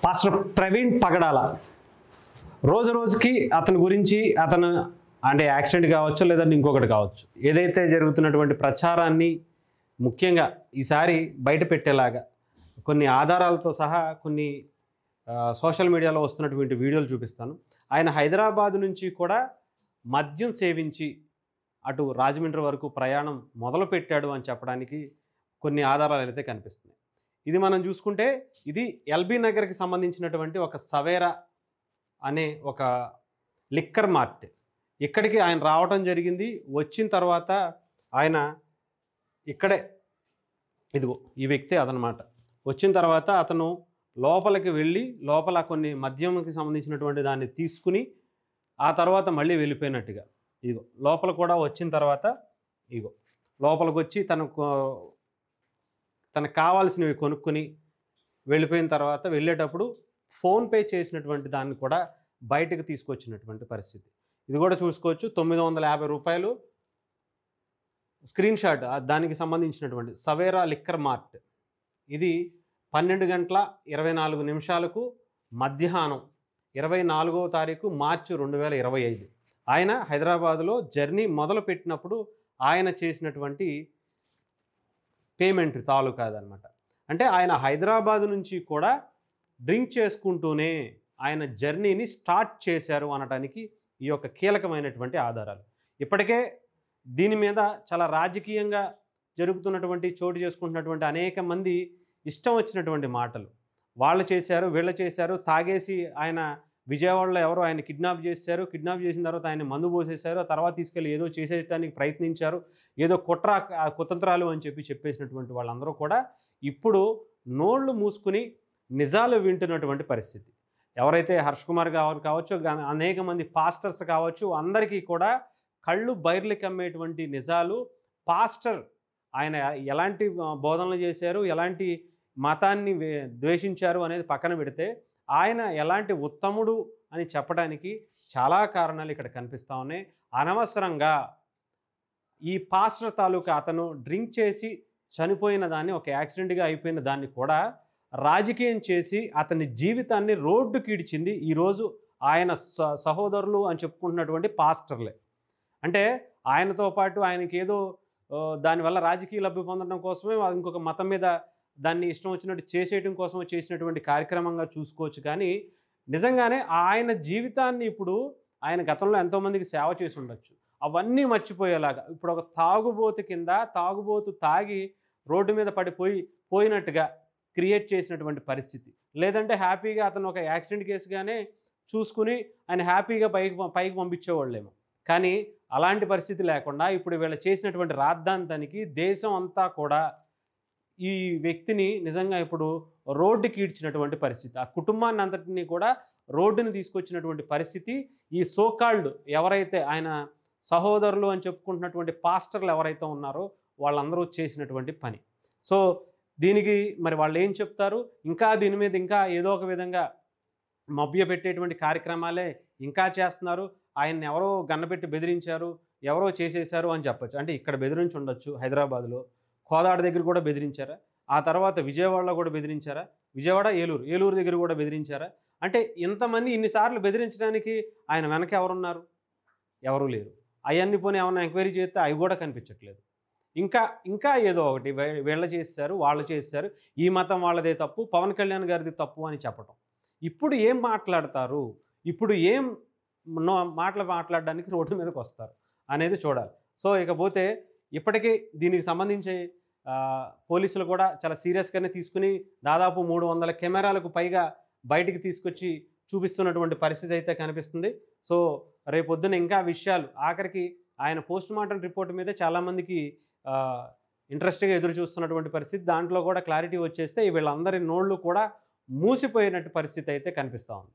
Pastor Praveen పగడాల రోజు రోజుకి అతని గురించి అతను అంటే యాక్సిడెంట్ కావచ్చు లేదంటే ఇంకొకటి కావచ్చు ఏదైతే జరుగుతున్నటువంటి ప్రచారాన్ని ముఖ్యంగా ఈసారి బయట పెట్టేలాగా కొన్ని ఆధారాలతో సహా కొన్ని సోషల్ మీడియాలో వస్తున్నటువంటి వీడియోలు చూపిస్తాను. ఆయన హైదరాబాద్ నుంచి కూడా మద్యం సేవించి అటు రాజమండ్రి వరకు ప్రయాణం మొదలుపెట్టాడు అని చెప్పడానికి కొన్ని ఆధారాలు అయితే కనిపిస్తున్నాయి. ఇది మనం చూసుకుంటే ఇది ఎల్బీ నగర్కి సంబంధించినటువంటి ఒక సవేరా అనే ఒక లిక్కర్ మార్ట్. ఇక్కడికి ఆయన రావడం జరిగింది. వచ్చిన తర్వాత ఆయన ఇక్కడే ఇదిగో ఈ వ్యక్తి అదనమాట. వచ్చిన తర్వాత అతను లోపలికి వెళ్ళి లోపల కొన్ని మద్యంకి సంబంధించినటువంటి దాన్ని తీసుకుని ఆ తర్వాత మళ్ళీ వెళ్ళిపోయినట్టుగా ఇదిగో లోపల కూడా వచ్చిన తర్వాత ఇదిగో లోపలికి వచ్చి తనకు కావాల్సినవి కొనుక్కొని వెళ్ళిపోయిన తర్వాత వెళ్ళేటప్పుడు ఫోన్పే చేసినటువంటి దాన్ని కూడా బయటకు తీసుకొచ్చినటువంటి పరిస్థితి. ఇది కూడా చూసుకోవచ్చు. 950 రూపాయలు స్క్రీన్ షాట్ దానికి సంబంధించినటువంటి సవేరా లిక్కర్ మార్ట్. ఇది 12:24 మధ్యాహ్నం 24వ తారీఖు మార్చి 2025 ఆయన హైదరాబాదులో జర్నీ మొదలుపెట్టినప్పుడు ఆయన చేసినటువంటి పేమెంట్ తాలూకాదనమాట. అంటే ఆయన హైదరాబాదు నుంచి కూడా డ్రింక్ చేసుకుంటూనే ఆయన జర్నీని స్టార్ట్ చేశారు అనడానికి ఈ యొక్క కీలకమైనటువంటి ఆధారాలు. ఇప్పటికే దీని మీద చాలా రాజకీయంగా జరుగుతున్నటువంటి చోటు చేసుకుంటున్నటువంటి అనేక మంది ఇష్టం వచ్చినటువంటి మాటలు వాళ్ళు చేశారు వీళ్ళు చేశారు. తాగేసి ఆయన విజయవాడలో ఎవరో ఆయన కిడ్నాప్ చేశారు. కిడ్నాప్ చేసిన తర్వాత ఆయన మందు పోసేశారు. ఆ తర్వాత తీసుకెళ్ళి ఏదో చేసేయడానికి ప్రయత్నించారు. ఏదో కుతంత్రాలు అని చెప్పేసినటువంటి వాళ్ళందరూ కూడా ఇప్పుడు నోళ్ళు మూసుకుని నిజాలు వింటున్నటువంటి పరిస్థితి. ఎవరైతే హర్ష్ కుమార్ గారు కావచ్చు అనేక మంది పాస్టర్స్ కావచ్చు అందరికీ కూడా కళ్ళు బైర్లు కమ్మేటువంటి నిజాలు. పాస్టర్ ఆయన ఎలాంటి బోధనలు చేశారు, ఎలాంటి మతాన్ని ద్వేషించారు అనేది పక్కన పెడితే ఆయన ఎలాంటి ఉత్తముడు అని చెప్పడానికి చాలా కారణాలు ఇక్కడ కనిపిస్తూ ఉన్నాయి. అనవసరంగా ఈ పాస్టర్ తాలూకా అతను డ్రింక్ చేసి చనిపోయిన దాన్ని ఒక యాక్సిడెంట్గా అయిపోయిన దాన్ని కూడా రాజకీయం చేసి అతని జీవితాన్ని రోడ్డుకి ఈడ్చింది ఈరోజు ఆయన సహోదరులు అని చెప్పుకుంటున్నటువంటి పాస్టర్లే. అంటే ఆయనతో పాటు ఆయనకి ఏదో దానివల్ల రాజకీయ లబ్ధి పొందడం కోసమే ఇంకొక మతం మీద దాన్ని ఇష్టం వచ్చినట్టు చేసేయడం కోసం చేసినటువంటి కార్యక్రమంగా చూసుకోవచ్చు. కానీ నిజంగానే ఆయన జీవితాన్ని ఇప్పుడు ఆయన గతంలో ఎంతోమందికి సేవ చేసి ఉండొచ్చు. అవన్నీ మర్చిపోయేలాగా ఇప్పుడు ఒక తాగుబోతు కింద తాగుబోతు తాగి రోడ్డు మీద పోయినట్టుగా క్రియేట్ చేసినటువంటి పరిస్థితి. లేదంటే హ్యాపీగా అతను ఒక యాక్సిడెంట్ కేసుగానే చూసుకుని ఆయన హ్యాపీగా పైకి పంపించేవాళ్ళేమో. కానీ అలాంటి పరిస్థితి లేకుండా ఇప్పుడు వీళ్ళు చేసినటువంటి రాద్ధాంతానికి దేశం అంతా కూడా ఈ వ్యక్తిని నిజంగా ఇప్పుడు రోడ్డుకి ఈడ్చినటువంటి పరిస్థితి. ఆ కుటుంబాన్ని అంతటినీ కూడా రోడ్డుని తీసుకొచ్చినటువంటి పరిస్థితి ఈ సోకాల్డ్ ఎవరైతే ఆయన సహోదరులు అని చెప్పుకుంటున్నటువంటి పాస్టర్లు ఎవరైతే ఉన్నారో వాళ్ళందరూ చేసినటువంటి పని. సో దీనికి మరి వాళ్ళు ఏం చెప్తారు? ఇంకా దీని మీద ఇంకా ఏదో ఒక విధంగా మభ్యపెట్టేటువంటి కార్యక్రమాలే ఇంకా చేస్తున్నారు. ఆయన్ని ఎవరో గన్నపెట్టి బెదిరించారు, ఎవరో చేసేశారు అని చెప్పచ్చు. అంటే ఇక్కడ బెదిరించి ఉండొచ్చు, హైదరాబాద్లో కోదాడ దగ్గర కూడా బెదిరించారా? ఆ తర్వాత విజయవాడలో కూడా బెదిరించారా? విజయవాడ ఏలూరు దగ్గర కూడా బెదిరించారా? అంటే ఇంతమంది ఇన్నిసార్లు బెదిరించడానికి ఆయన వెనక ఎవరున్నారు? ఎవరూ లేరు. అవన్నీ పోనీ ఏమన్నా ఎంక్వైరీ చేస్తే అవి కూడా కనిపించట్లేదు. ఇంకా ఏదో ఒకటి వీళ్ళు చేశారు, వాళ్ళు చేశారు, ఈ మతం వాళ్ళదే తప్పు, పవన్ కళ్యాణ్ గారిది తప్పు అని చెప్పటం. ఇప్పుడు ఏం మాట్లాడతారు? ఇప్పుడు ఏం మాటలు మాట్లాడడానికి రోడ్డు మీదకి వస్తారు అనేది చూడాలి. సో ఇకపోతే ఇప్పటికీ దీనికి సంబంధించి పోలీసులు కూడా చాలా సీరియస్గానే తీసుకుని దాదాపు 300 కెమెరాలకు పైగా బయటికి తీసుకొచ్చి చూపిస్తున్నటువంటి పరిస్థితి అయితే కనిపిస్తుంది. సో రేపొద్దున ఇంకా విషయాలు ఆఖరికి ఆయన పోస్ట్మార్టం రిపోర్ట్ మీదే చాలామందికి ఇంట్రెస్ట్గా ఎదురు చూస్తున్నటువంటి పరిస్థితి. దాంట్లో కూడా క్లారిటీ వచ్చేస్తే వీళ్ళందరి నోళ్ళు కూడా మూసిపోయినట్టు పరిస్థితి అయితే కనిపిస్తూ ఉంది.